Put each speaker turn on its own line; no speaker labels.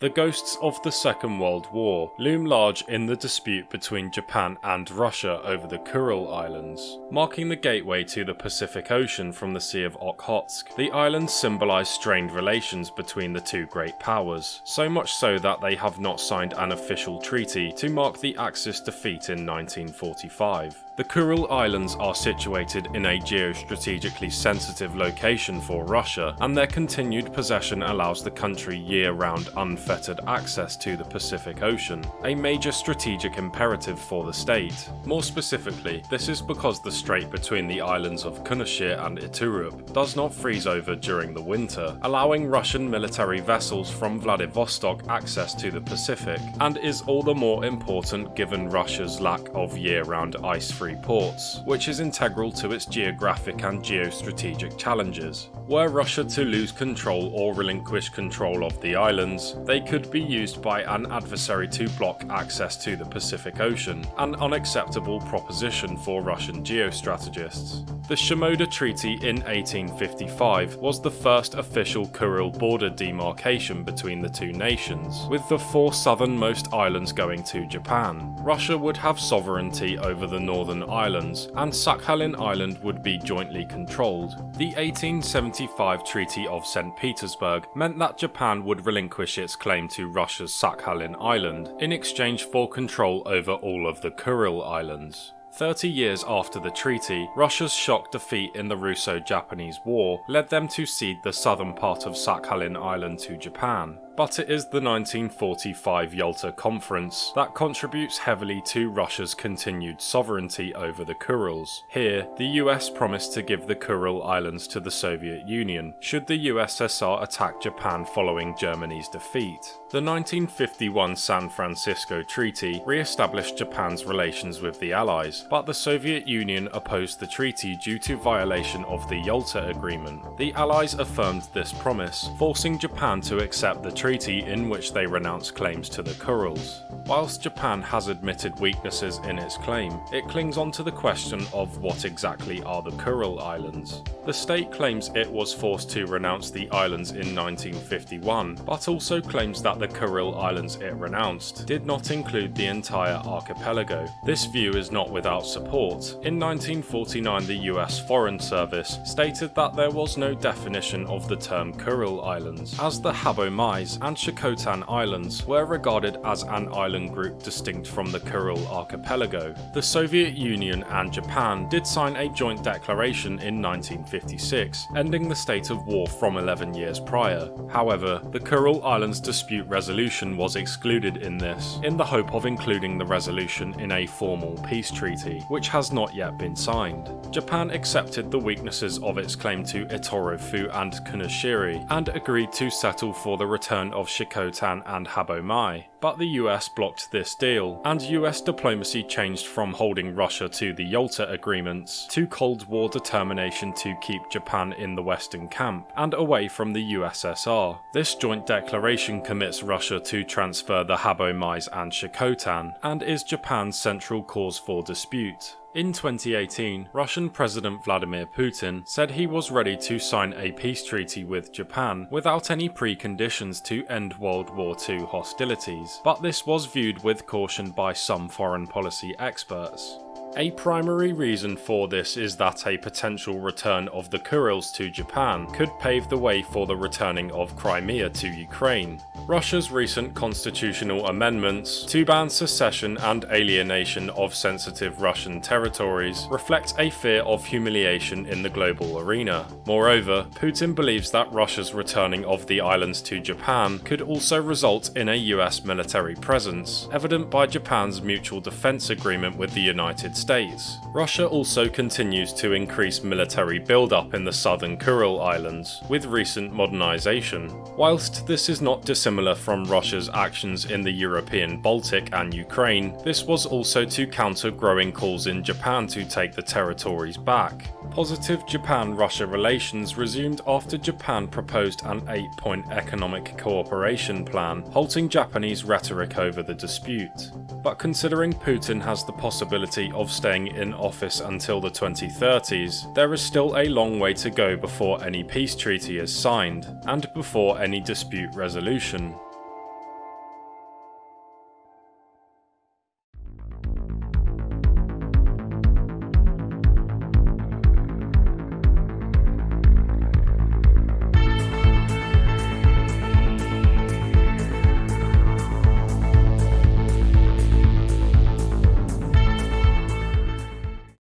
The ghosts of the Second World War loom large in the dispute between Japan and Russia over the Kuril Islands. Marking the gateway to the Pacific Ocean from the Sea of Okhotsk, the islands symbolise strained relations between the two great powers, so much so that they have not signed an official treaty to mark the Axis defeat in 1945. The Kuril Islands are situated in a geostrategically sensitive location for Russia, and their continued possession allows the country year-round unfettered access to the Pacific Ocean, a major strategic imperative for the state. More specifically, this is because the strait between the islands of Kunashir and Iturup does not freeze over during the winter, allowing Russian military vessels from Vladivostok access to the Pacific, and is all the more important given Russia's lack of year-round ice-free ports, which is integral to its geographic and geostrategic challenges. Were Russia to lose control or relinquish control of the islands, they could be used by an adversary to block access to the Pacific Ocean, an unacceptable proposition for Russian geostrategists. The Shimoda Treaty in 1855 was the first official Kuril border demarcation between the two nations, with the four southernmost islands going to Japan. Russia would have sovereignty over the northern islands, and Sakhalin Island would be jointly controlled. The 1875 Treaty of St. Petersburg meant that Japan would relinquish its claim to Russia's Sakhalin Island in exchange for control over all of the Kuril Islands. 30 years after the treaty, Russia's shock defeat in the Russo-Japanese War led them to cede the southern part of Sakhalin Island to Japan. But it is the 1945 Yalta Conference that contributes heavily to Russia's continued sovereignty over the Kurils. Here, the US promised to give the Kuril Islands to the Soviet Union should the USSR attack Japan following Germany's defeat. The 1951 San Francisco Treaty re-established Japan's relations with the Allies, but the Soviet Union opposed the treaty due to violation of the Yalta Agreement. The Allies affirmed this promise, forcing Japan to accept the treaty in which they renounce claims to the Kurils. Whilst Japan has admitted weaknesses in its claim, it clings on to the question of what exactly are the Kuril Islands. The state claims it was forced to renounce the islands in 1951, but also claims that the Kuril Islands it renounced did not include the entire archipelago. This view is not without support. In 1949, the US Foreign Service stated that there was no definition of the term Kuril Islands, as the Habomais and Shakotan Islands were regarded as an island group distinct from the Kuril archipelago. The Soviet Union and Japan did sign a joint declaration in 1956, ending the state of war from 11 years prior. However, the Kuril Islands dispute resolution was excluded in this, in the hope of including the resolution in a formal peace treaty, which has not yet been signed. Japan accepted the weaknesses of its claim to Iturup and Kunashiri, and agreed to settle for the return of Shakotan and Habomai. But the US blocked this deal, and US diplomacy changed from holding Russia to the Yalta agreements to Cold War determination to keep Japan in the Western camp and away from the USSR. This joint declaration commits Russia to transfer the Habomais and Shakotan, and is Japan's central cause for dispute. In 2018, Russian President Vladimir Putin said he was ready to sign a peace treaty with Japan without any preconditions to end World War II hostilities, but this was viewed with caution by some foreign policy experts. A primary reason for this is that a potential return of the Kurils to Japan could pave the way for the returning of Crimea to Ukraine. Russia's recent constitutional amendments to ban secession and alienation of sensitive Russian territories reflect a fear of humiliation in the global arena. Moreover, Putin believes that Russia's returning of the islands to Japan could also result in a US military presence, evident by Japan's mutual defense agreement with the United States. Russia also continues to increase military build-up in the southern Kuril Islands, with recent modernization. Whilst this is not dissimilar from Russia's actions in the European Baltic and Ukraine, this was also to counter growing calls in Japan to take the territories back. Positive Japan-Russia relations resumed after Japan proposed an 8-point economic cooperation plan, halting Japanese rhetoric over the dispute. But considering Putin has the possibility of staying in office until the 2030s, there is still a long way to go before any peace treaty is signed, and before any dispute resolution.